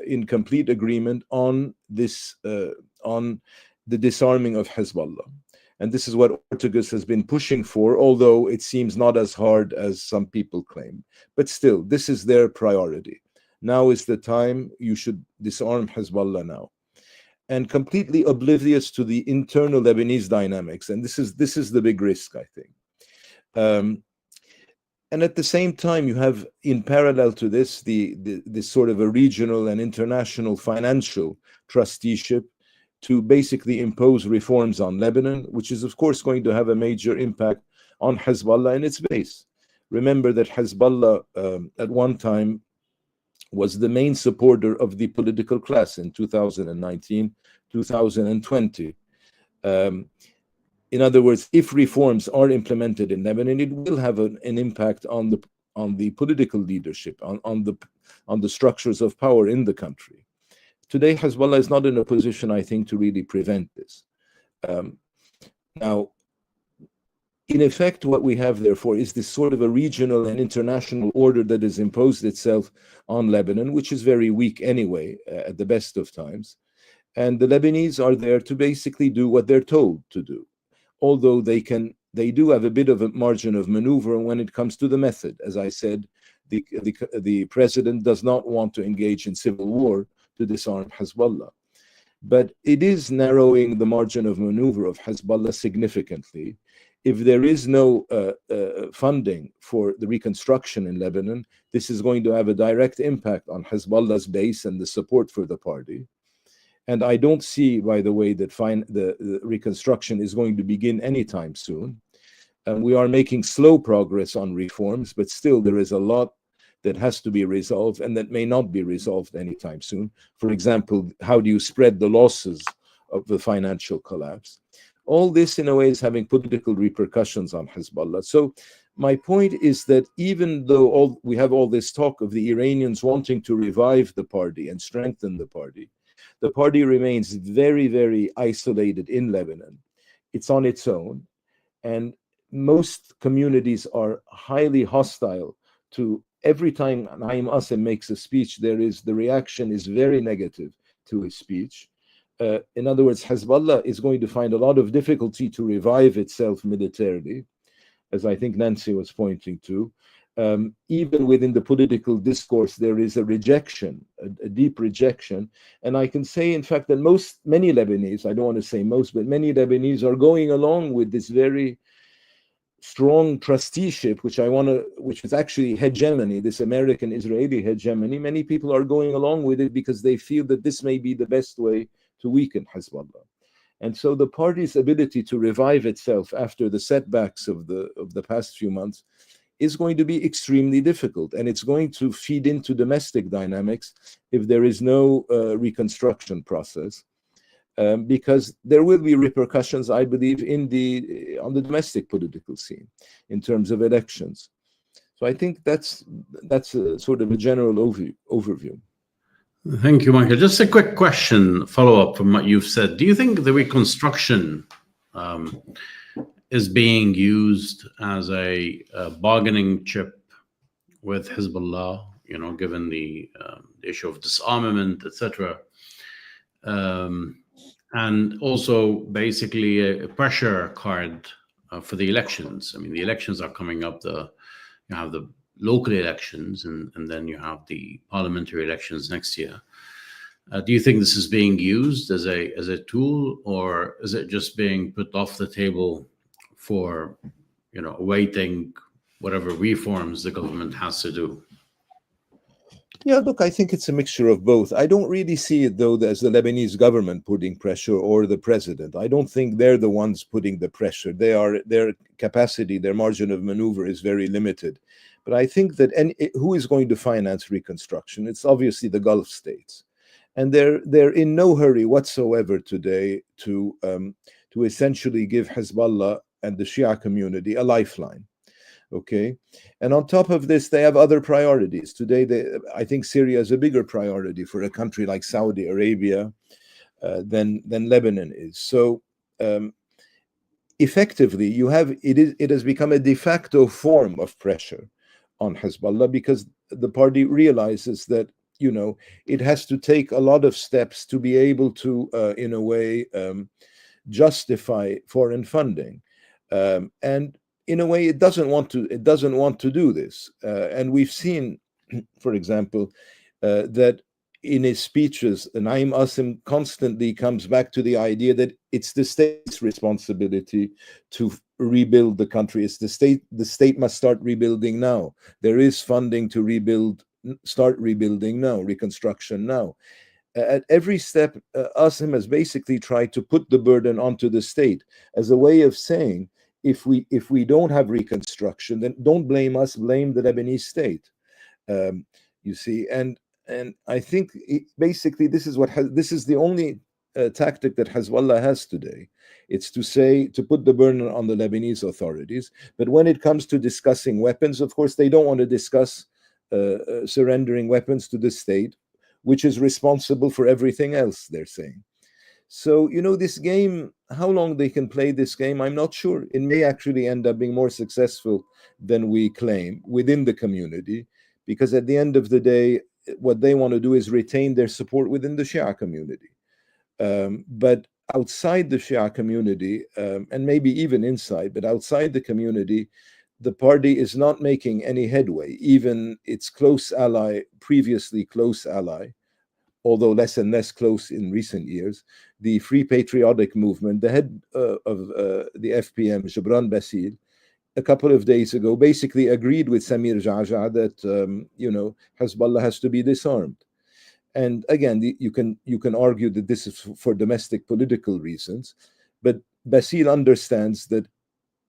in complete agreement on this, on the disarming of Hezbollah. And this is what Ortagus has been pushing for, although it seems not as hard as some people claim. But still, this is their priority. Now is the time. You should disarm Hezbollah now. and completely oblivious to the internal Lebanese dynamics. And this is the big risk, I think. And at the same time, you have, in parallel to this, this sort of a regional and international financial trusteeship to basically impose reforms on Lebanon, which is, of course, going to have a major impact on Hezbollah and its base. Remember that Hezbollah, at one time, was the main supporter of the political class in 2019, 2020. In other words, if reforms are implemented in Lebanon, it will have an impact on the political leadership, on the structures of power in the country. Today, Hezbollah is not in a position, I think, to really prevent this. Now, in effect, what we have, therefore, is this sort of a regional and international order that has imposed itself on Lebanon, which is very weak anyway, at the best of times. And the Lebanese are there to basically do what they're told to do, although they do have a bit of a margin of maneuver when it comes to the method. As I said, the president does not want to engage in civil war to disarm Hezbollah. But it is narrowing the margin of maneuver of Hezbollah significantly. If there is no funding for the reconstruction in Lebanon, this is going to have a direct impact on Hezbollah's base and the support for the party. And I don't see, by the way, that the reconstruction is going to begin anytime soon. And we are making slow progress on reforms, but still there is a lot that has to be resolved and that may not be resolved anytime soon. For example, how do you spread the losses of the financial collapse? All this, in a way, is having political repercussions on Hezbollah. So my point is that even though we have all this talk of the Iranians wanting to revive the party and strengthen the party remains very, very isolated in Lebanon. It's on its own. And most communities are highly hostile to every time Naim Assem makes a speech, the reaction is very negative to his speech. In other words, Hezbollah is going to find a lot of difficulty to revive itself militarily, as I think Nancy was pointing to. Even within the political discourse, there is a rejection, a deep rejection. And I can say, in fact, that many Lebanese, I don't want to say most, but many Lebanese are going along with this very strong trusteeship, which is actually hegemony, this American-Israeli hegemony. Many people are going along with it because they feel that this may be the best way to weaken Hezbollah. And so the party's ability to revive itself after the setbacks of the past few months is going to be extremely difficult, and it's going to feed into domestic dynamics if there is no reconstruction process, because there will be repercussions, I believe, on the domestic political scene in terms of elections. So I think that's a sort of a general overview. Thank you, Michael. Just a quick question, follow-up from what you've said. Do you think the reconstruction is being used as a bargaining chip with Hezbollah, given the issue of disarmament, etc., and also basically a pressure card for the elections? I mean, the elections are coming up. You have the local elections, and then you have the parliamentary elections next year. Do you think this is being used as a tool, or is it just being put off the table for awaiting whatever reforms the government has to do? Yeah, look, I think it's a mixture of both. I don't really see it, though, as the Lebanese government putting pressure or the president. I don't think they're the ones putting the pressure. Their capacity, their margin of maneuver is very limited. But I think that who is going to finance reconstruction? It's obviously the Gulf states. And they're in no hurry whatsoever today to essentially give Hezbollah and the Shia community a lifeline. Okay, and on top of this, they have other priorities. Today, I think Syria is a bigger priority for a country like Saudi Arabia than Lebanon is. So effectively, it has become a de facto form of pressure on Hezbollah, because the party realizes that it has to take a lot of steps to be able to, in a way, justify foreign funding, and in a way, it doesn't want to do this. And we've seen, for example, that in his speeches, Naim Qasim constantly comes back to the idea that it's the state's responsibility to rebuild the country. It's the state must start rebuilding now. There is funding to start rebuilding now, reconstruction now. At every step, Qasim has basically tried to put the burden onto the state as a way of saying, if we don't have reconstruction, then don't blame us, blame the Lebanese state. You see, and I think basically this is the only tactic that Hezbollah has today. It's to put the burden on the Lebanese authorities. But when it comes to discussing weapons, of course, they don't want to discuss surrendering weapons to the state, which is responsible for everything else, they're saying. So, this game, how long they can play this game, I'm not sure. It may actually end up being more successful than we claim within the community, because at the end of the day, what they want to do is retain their support within the Shia community. But outside the Shia community, and maybe even inside, but outside the community, the party is not making any headway. Even its previously close ally, although less and less close in recent years, the Free Patriotic Movement, the head of the FPM, Gibran Bassil, a couple of days ago, basically agreed with Samir Ja'ja that Hezbollah has to be disarmed. And again, you can argue that this is for domestic political reasons, but Bassil understands that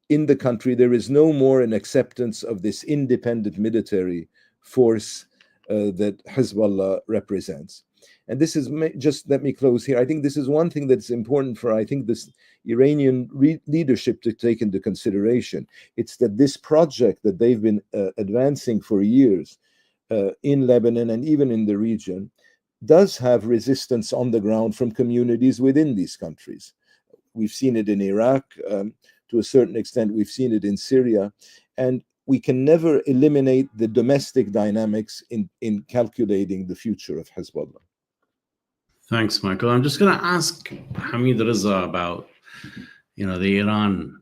in the country there is no more an acceptance of this independent military force that Hezbollah represents. And this is, just let me close here, I think this is one thing that's important for, I think, this Iranian leadership to take into consideration. It's that this project that they've been advancing for years in Lebanon and even in the region does have resistance on the ground from communities within these countries. We've seen it in Iraq, to a certain extent, we've seen it in Syria, and we can never eliminate the domestic dynamics in calculating the future of Hezbollah. Thanks, Michael. I'm just going to ask Hamid Reza about, the Iran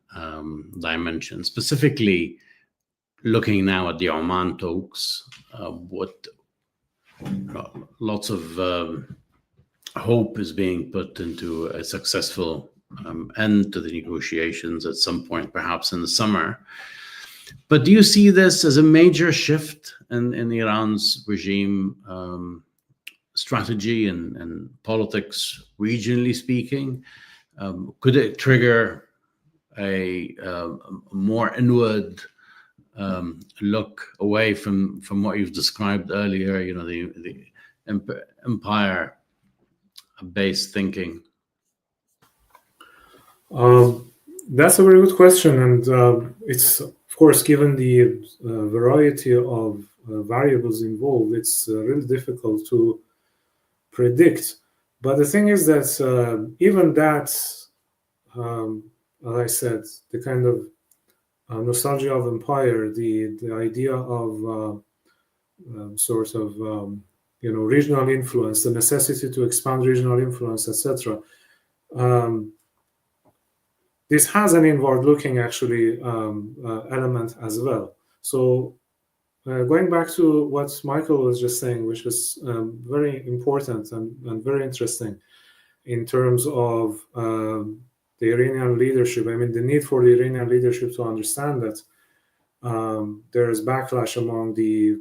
dimension, specifically looking now at the Oman talks. Lots of hope is being put into a successful end to the negotiations at some point, perhaps in the summer. But do you see this as a major shift in Iran's regime strategy and politics, regionally speaking? Could it trigger a more inward look away from what you've described earlier, the empire-based thinking? That's a very good question, and it's, of course, given the variety of variables involved, it's really difficult to predict. But the thing is that even that, as I said, the kind of nostalgia of empire, the idea of regional influence, the necessity to expand regional influence, etc. This has an inward-looking, actually, element as well. So going back to what Michael was just saying, which was very important and very interesting in terms of the Iranian leadership. I mean, the need for the Iranian leadership to understand that there is backlash among the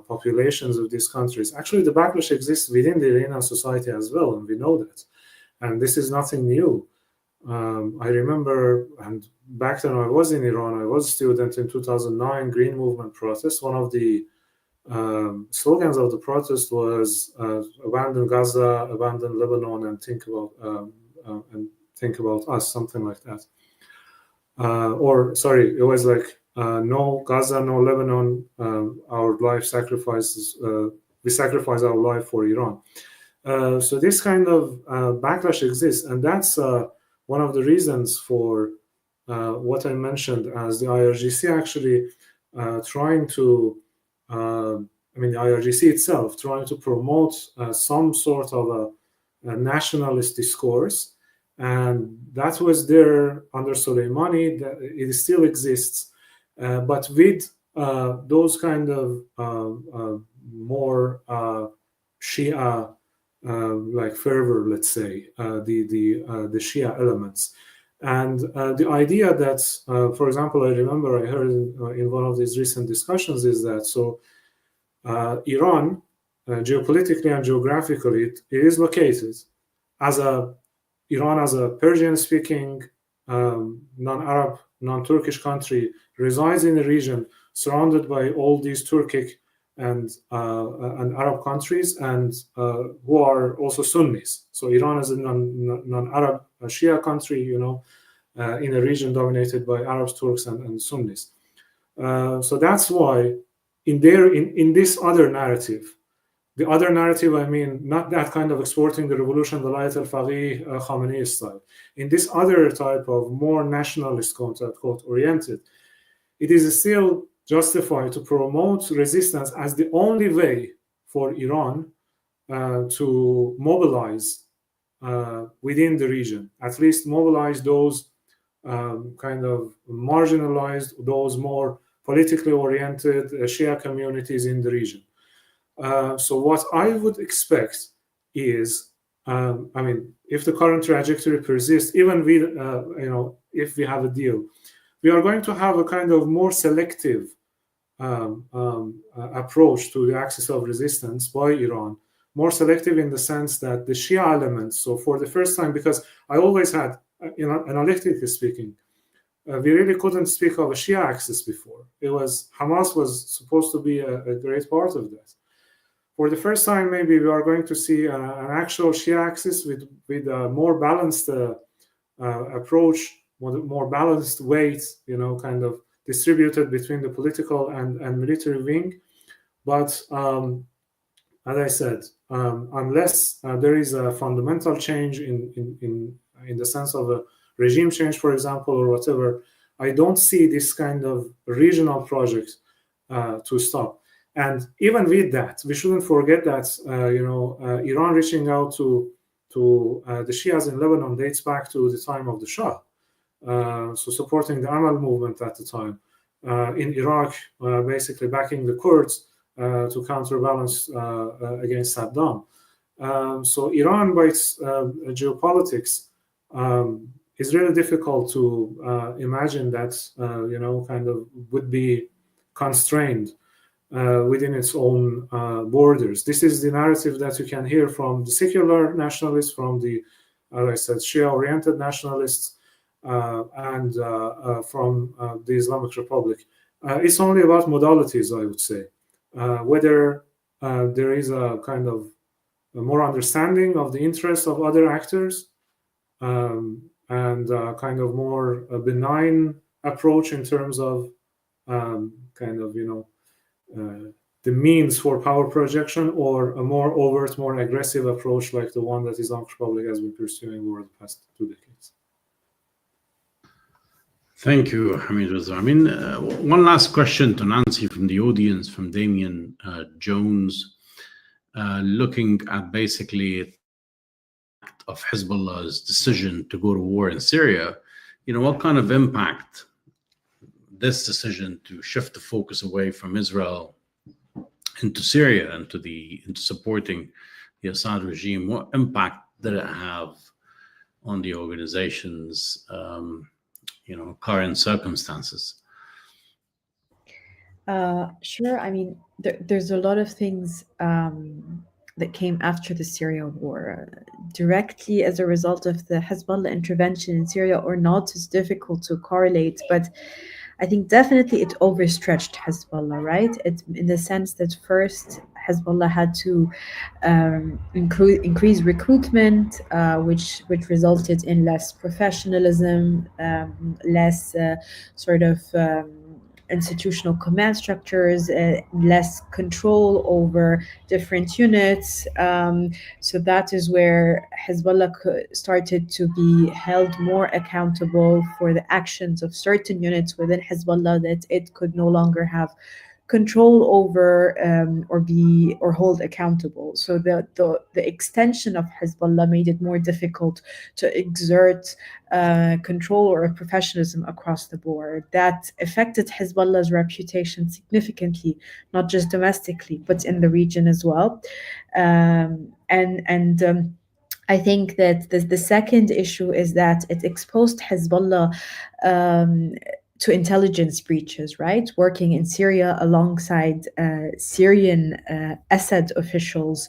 populations of these countries. Actually, the backlash exists within the Iranian society as well, and we know that. And this is nothing new. I remember, and back then I was in Iran, I was a student in 2009 Green Movement protest. One of the slogans of the protest was abandon Gaza, abandon Lebanon, and think about us, something like that. It was like no Gaza, no Lebanon, our life sacrifices, we sacrifice our life for Iran. So this kind of backlash exists, and that's one of the reasons for what I mentioned as the IRGC actually trying to, the IRGC itself trying to promote some sort of a nationalist discourse. And that was there under Soleimani, it still exists. But with those kind of more Shia like fervor, let's say, the Shia elements. And the idea that, for example, I remember I heard in one of these recent discussions is that Iran, geopolitically and geographically, it is located Iran as a Persian-speaking, non-Arab, non-Turkish country, resides in a region surrounded by all these Turkic and Arab countries, and who are also Sunnis. So Iran is a non-Arab Shia country, in a region dominated by Arabs, Turks, and Sunnis. So that's why in this other narrative, the other narrative, I mean, not that kind of exporting the revolution, the Layat al-Faqih, Khamenei style. In this other type of more nationalist, quote, oriented, it is still justified to promote resistance as the only way for Iran to mobilize within the region, at least mobilize those kind of marginalized, those more politically oriented Shia communities in the region. So what I would expect is, if the current trajectory persists, even with, if we have a deal, we are going to have a kind of more selective approach to the axis of resistance by Iran, more selective in the sense that the Shia elements, so for the first time, because I always had, analytically speaking, we really couldn't speak of a Shia axis before. Hamas was supposed to be a great part of that. For the first time, maybe we are going to see an actual Shia axis with a more balanced approach, more balanced weight, kind of distributed between the political and military wing. But as I said, unless there is a fundamental change in the sense of a regime change, for example, or whatever, I don't see this kind of regional project to stop. And even with that, we shouldn't forget that Iran reaching out to the Shias in Lebanon dates back to the time of the Shah. So supporting the Amal movement at the time. In Iraq, basically backing the Kurds to counterbalance against Saddam. So Iran, by its geopolitics, is really difficult to imagine that, kind of would be constrained within its own borders. This is the narrative that you can hear from the secular nationalists, from the, as I said, Shia-oriented nationalists, and from the Islamic Republic. It's only about modalities, I would say. Whether there is a kind of a more understanding of the interests of other actors, and kind of more a benign approach in terms of the means for power projection, or a more overt, more aggressive approach like the one that Islamic Republic has been pursuing over the past 2 decades. Thank you, Hamid Reza. One last question to Nancy from the audience, from Damien Jones, looking at basically of Hezbollah's decision to go to war in Syria. What kind of impact this decision to shift the focus away from Israel into Syria, into supporting the Assad regime, what impact did it have on the organization's current circumstances? Sure. There's a lot of things that came after the Syria war, directly as a result of the Hezbollah intervention in Syria or not is difficult to correlate, but I think definitely it overstretched Hezbollah, right? In the sense that first Hezbollah had to increase recruitment, which resulted in less professionalism, less institutional command structures, less control over different units. So that is where Hezbollah started to be held more accountable for the actions of certain units within Hezbollah that it could no longer have control over or hold accountable. So the extension of Hezbollah made it more difficult to exert control or professionalism across the board. That affected Hezbollah's reputation significantly, not just domestically, but in the region as well. I think that the second issue is that it exposed Hezbollah to intelligence breaches, right? Working in Syria alongside Syrian Assad officials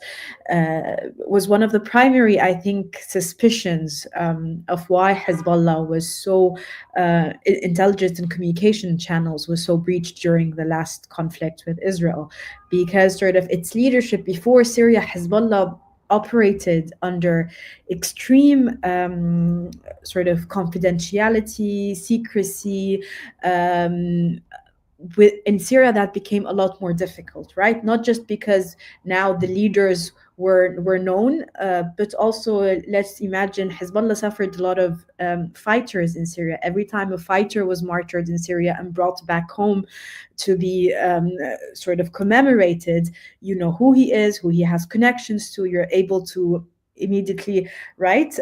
was one of the primary, I think, suspicions of why Hezbollah was so, intelligence and communication channels was so breached during the last conflict with Israel, because sort of its leadership before Syria, Hezbollah operated under extreme sort of confidentiality, secrecy. In Syria, that became a lot more difficult, right? Not just because now the leaders were known, but also let's imagine Hezbollah suffered a lot of fighters in Syria. Every time a fighter was martyred in Syria and brought back home to be sort of commemorated, you know who he is, who he has connections to. You're able to immediately, right,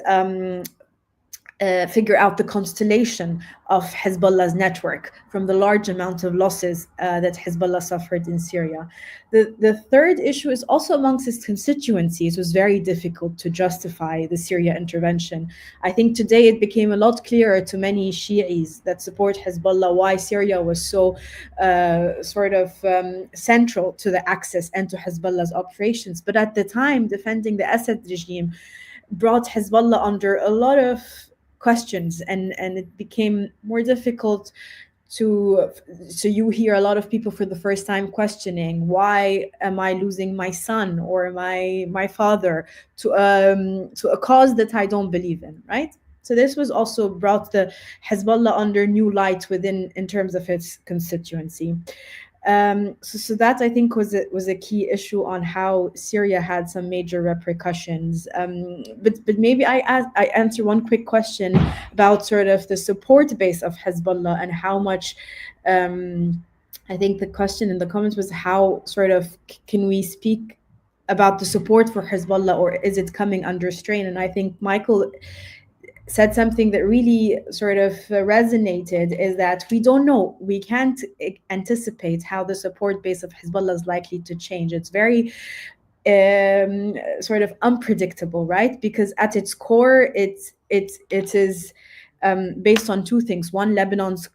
figure out the constellation of Hezbollah's network from the large amount of losses that Hezbollah suffered in Syria. The third issue is also amongst its constituencies. It was very difficult to justify the Syria intervention. I think today it became a lot clearer to many Shi'is that support Hezbollah why Syria was so central to the axis and to Hezbollah's operations. But at the time, defending the Assad regime brought Hezbollah under a lot of questions, and it became more difficult so you hear a lot of people for the first time questioning, why am I losing my son or my father to a cause that I don't believe in, right? So this was also brought the Hezbollah under new light in terms of its constituency. So that I think was a key issue on how Syria had some major repercussions. But maybe I answer one quick question about sort of the support base of Hezbollah and how much. I think the question in the comments was how sort of can we speak about the support for Hezbollah, or is it coming under strain? And I think Michael said something that really sort of resonated, is that we don't know. We can't anticipate how the support base of Hezbollah is likely to change. It's very sort of unpredictable, right? Because at its core, it is based on two things. One, Lebanon's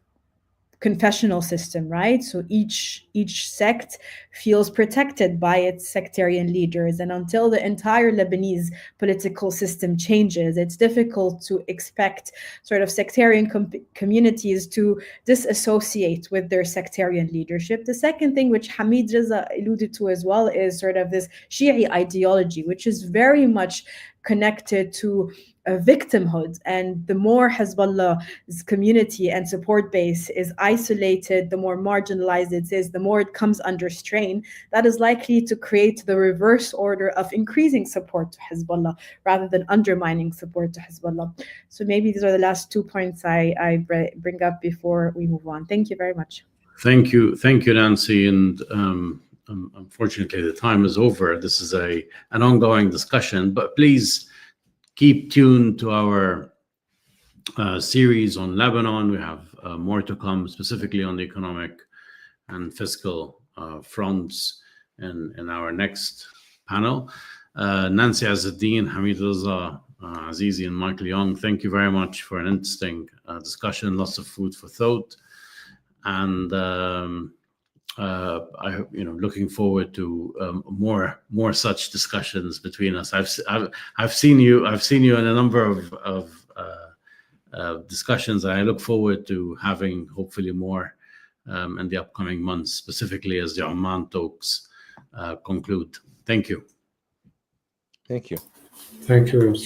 confessional system, right? So each sect feels protected by its sectarian leaders, and until the entire Lebanese political system changes, it's difficult to expect sort of sectarian communities to disassociate with their sectarian leadership. The second thing, which Hamid Reza alluded to as well, is sort of this Shi'i ideology, which is very much connected to victimhood. And the more Hezbollah's community and support base is isolated, the more marginalized it is, the more it comes under strain. That is likely to create the reverse order of increasing support to Hezbollah rather than undermining support to Hezbollah. So maybe these are the last 2 points I bring up before we move on. Thank you very much. Thank you, Nancy. And unfortunately, the time is over. This is an ongoing discussion, but please keep tuned to our series on Lebanon. We have more to come, specifically on the economic and fiscal fronts in our next panel. Nancy Azzeddine, Hamid Reza, Azizi, and Michael Young, thank you very much for an interesting discussion, lots of food for thought. And looking forward to more such discussions between us. I've seen you in a number of discussions. I look forward to having hopefully more in the upcoming months, specifically as the Oman talks conclude. Thank you. Thank you. Thank you.